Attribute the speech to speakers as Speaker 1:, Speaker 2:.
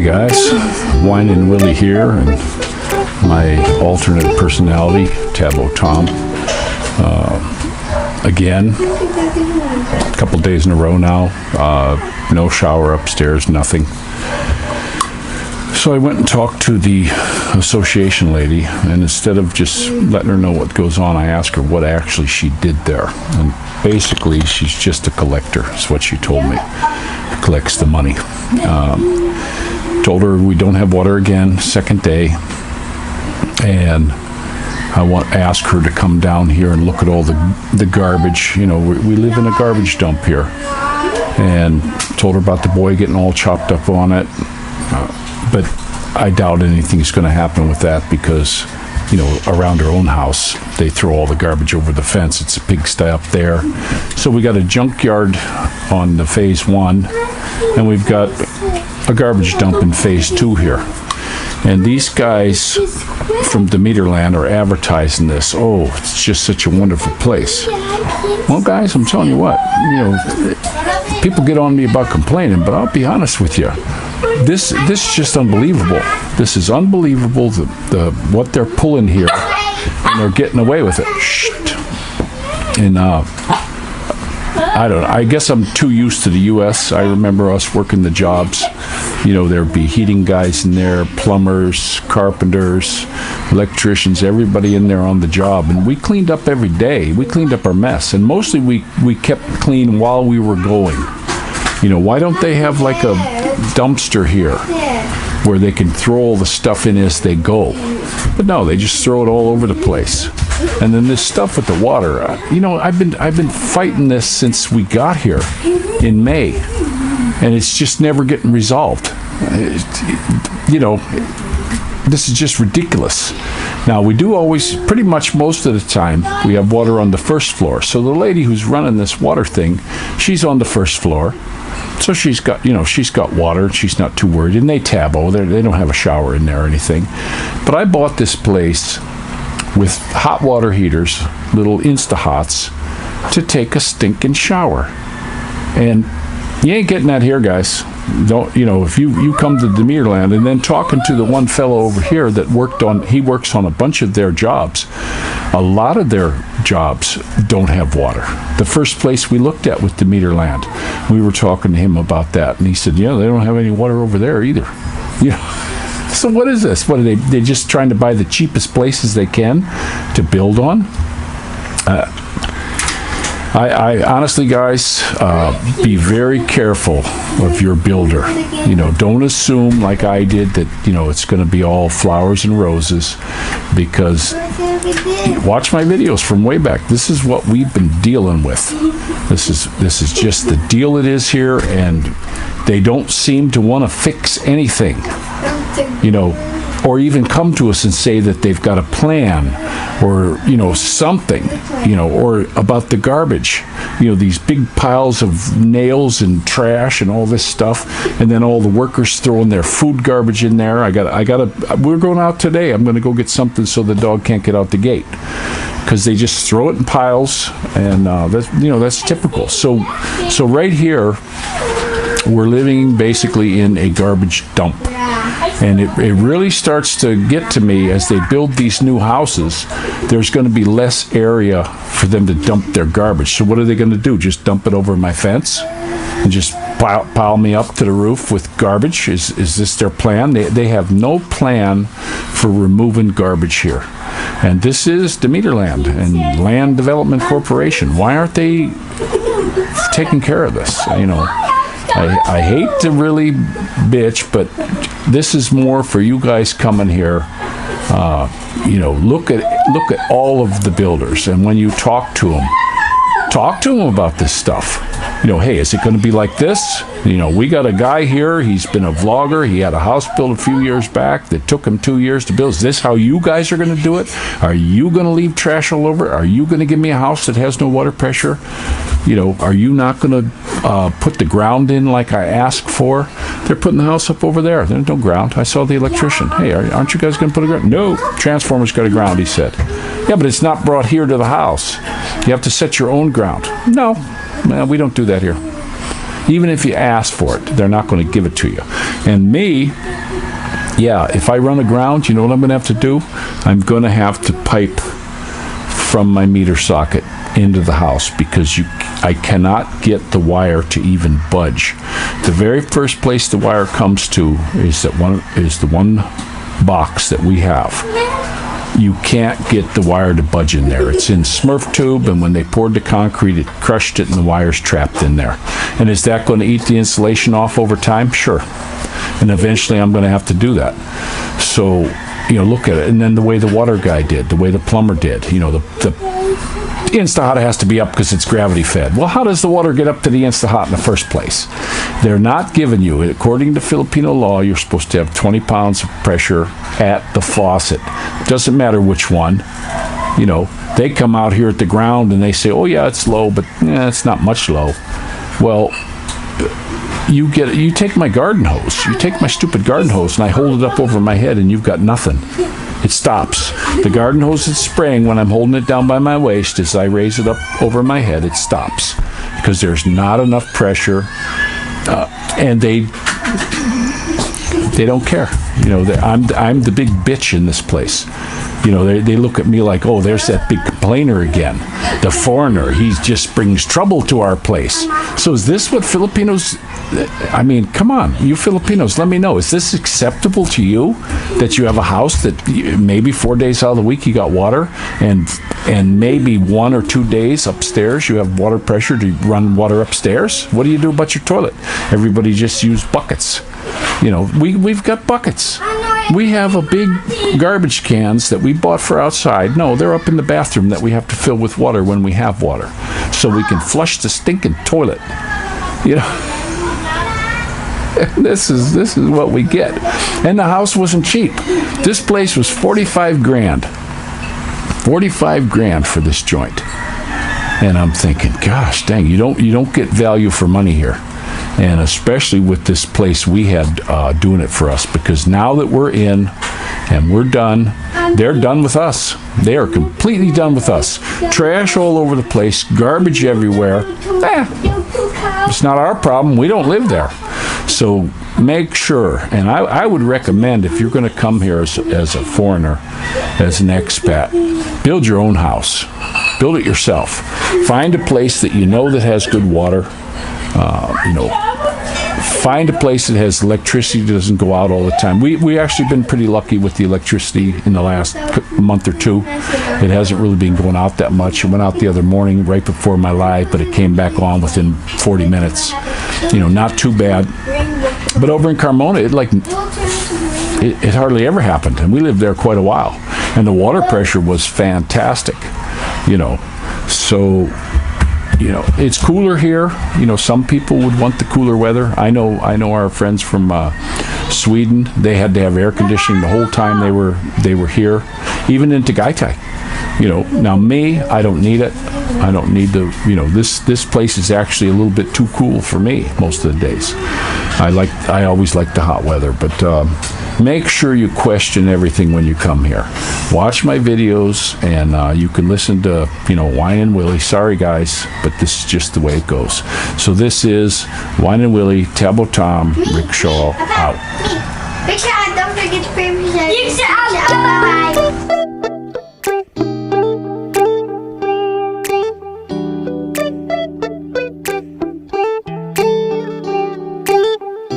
Speaker 1: guys, Whine and Willie here, and my alternate personality, Tabo Tom. Again, a couple days in a row now, no shower upstairs, nothing. So I went and talked to the association lady, and instead of just letting her know what goes on, I asked her what actually she did there. And basically, she's just a collector, is what she told me. Collects the money. Told her we don't have water again, second day, and I ask her to come down here and look at all the garbage. You know, we live in a garbage dump here, and told her about the boy getting all chopped up on it. But I doubt anything's going to happen with that because, you know, around our own house, they throw all the garbage over the fence. It's a pigsty up there. So we got a junkyard on the phase 1, and we've got a garbage dump in phase 2 here. And these guys from Demeterland are advertising this. Oh, it's just such a wonderful place. Well, guys, I'm telling you what, you know, people get on me about complaining, but I'll be honest with you. This is just unbelievable. This is unbelievable, what they're pulling here, and they're getting away with it. Shh. And I don't know. I guess I'm too used to the U.S. I remember us working the jobs. You know, there'd be heating guys in there, plumbers, carpenters, electricians, everybody in there on the job. And we cleaned up every day. We cleaned up our mess. And mostly we kept clean while we were going. You know, why don't they have like a dumpster here where they can throw all the stuff in as they go? But no, they just throw it all over the place. And then this stuff with the water, you know, I've been fighting this since we got here in May, and it's just never getting resolved. You know, this is just ridiculous. Now, we do always, pretty much most of the time, we have water on the first floor. So the lady who's running this water thing, she's on the first floor. So she's got water, and she's not too worried. And they Tabo, they don't have a shower in there or anything. But I bought this place with hot water heaters, little Insta-Hots, to take a stinking shower. And you ain't getting that here, guys. Don't, you know, if you come to Demeterland, and then talking to the one fellow over here that he works on a bunch of their jobs, a lot of their jobs don't have water. The first place we looked at with Demeterland, we were talking to him about that, and he said, yeah, they don't have any water over there either. You know, so what is this? What are they just trying to buy the cheapest places they can to build on? I honestly, guys, be very careful of your builder. You know, don't assume like I did that, you know, it's going to be all flowers and roses, because watch my videos from way back. This is what we've been dealing with. This is just the deal it is here, and they don't seem to want to fix anything, you know, or even come to us and say that they've got a plan, or, you know, something, you know, or about the garbage, you know, these big piles of nails and trash and all this stuff, and then all the workers throwing their food garbage in there. We're going out today. I'm going to go get something so the dog can't get out the gate, because they just throw it in piles, and that's typical. So right here, we're living basically in a garbage dump. And it really starts to get to me as they build these new houses. There's going to be less area for them to dump their garbage. So what are they going to do? Just dump it over my fence and just pile me up to the roof with garbage? Is this their plan? They have no plan for removing garbage here. And this is Demeterland and Land Development Corporation. Why aren't they taking care of this? You know, I hate to really bitch, but this is more for you guys coming here. You know, look at all of the builders, and when you talk to them about this stuff. You know, hey, is it going to be like this? You know, we got a guy here, he's been a vlogger, he had a house built a few years back that took him 2 years to build. Is this how you guys are going to do it? Are you going to leave trash all over? Are you going to give me a house that has no water pressure? You know, are you not going to put the ground in like I asked for? They're putting the house up over there. There's no ground. I saw the electrician. Hey, aren't you guys going to put a ground? No, transformer's got a ground, he said. Yeah, but it's not brought here to the house. You have to set your own ground. No, we don't do that here. Even if you ask for it, they're not going to give it to you. And me, yeah, if I run aground, you know what I'm going to have to do? I'm going to have to pipe from my meter socket into the house, because I cannot get the wire to even budge. The very first place the wire comes to is the one box that we have. You can't get the wire to budge in there. It's in Smurf tube, and when they poured the concrete, it crushed it, and the wire's trapped in there. And is that going to eat the insulation off over time? Sure. And eventually I'm going to have to do that. So, look at it. And then the way the water guy did, the way the plumber did, the Instahot has to be up because it's gravity fed. Well, how does the water get up to the Instahot in the first place? They're not giving you, according to Filipino law, you're supposed to have 20 pounds of pressure at the faucet. Doesn't matter which one. They come out here at the ground and they say, oh yeah, it's low, but it's not much low. Well, you take my garden hose, you take my stupid garden hose, and I hold it up over my head, and you've got nothing. It stops. The garden hose is spraying when I'm holding it down by my waist. As I raise it up over my head, it stops because there's not enough pressure, and they don't care. I'm the big bitch in this place. They look at me like, oh, there's that big complainer again. The foreigner, he just brings trouble to our place. So is this what Filipinos, come on, you Filipinos, let me know. Is this acceptable to you, that you have a house that maybe 4 days out of the week you got water, and maybe 1 or 2 days upstairs you have water pressure to run water upstairs? What do you do about your toilet? Everybody just use buckets. We've got buckets. We have a big garbage cans that we bought for outside. No, they're up in the bathroom that we have to fill with water when we have water, so we can flush the stinking toilet. This is what we get. And the house wasn't cheap. This place was 45 grand. 45 grand for this joint. And I'm thinking, gosh dang, you don't get value for money here. And especially with this place we had doing it for us, because now that we're in and we're done, they're done with us. They are completely done with us. Trash all over the place, garbage everywhere. It's not our problem. We don't live there. So make sure, and I would recommend, if you're going to come here as a foreigner, as an expat, build your own house. Build it yourself. Find a place that that has good water. Find a place that has electricity that doesn't go out all the time. We actually been pretty lucky with the electricity in the last month or two. It hasn't really been going out that much. It went out the other morning right before my live, but it came back on within 40 minutes. Not too bad. But over in Carmona, it hardly ever happened, and we lived there quite a while. And the water pressure was fantastic. So it's cooler here. Some people would want the cooler weather. I know our friends from Sweden, they had to have air conditioning the whole time they were here, even in Tagaytay. Now me, I don't need it. I don't need this place is actually a little bit too cool for me most of the days. I always like the hot weather, but make sure you question everything when you come here. Watch my videos, and you can listen to Whine and Willie. Sorry guys, but this is just the way it goes. So this is Whine and Willie, Tabo Tom, Rickshaw out.
Speaker 2: Rickshaw, don't forget to pay me. Bye bye.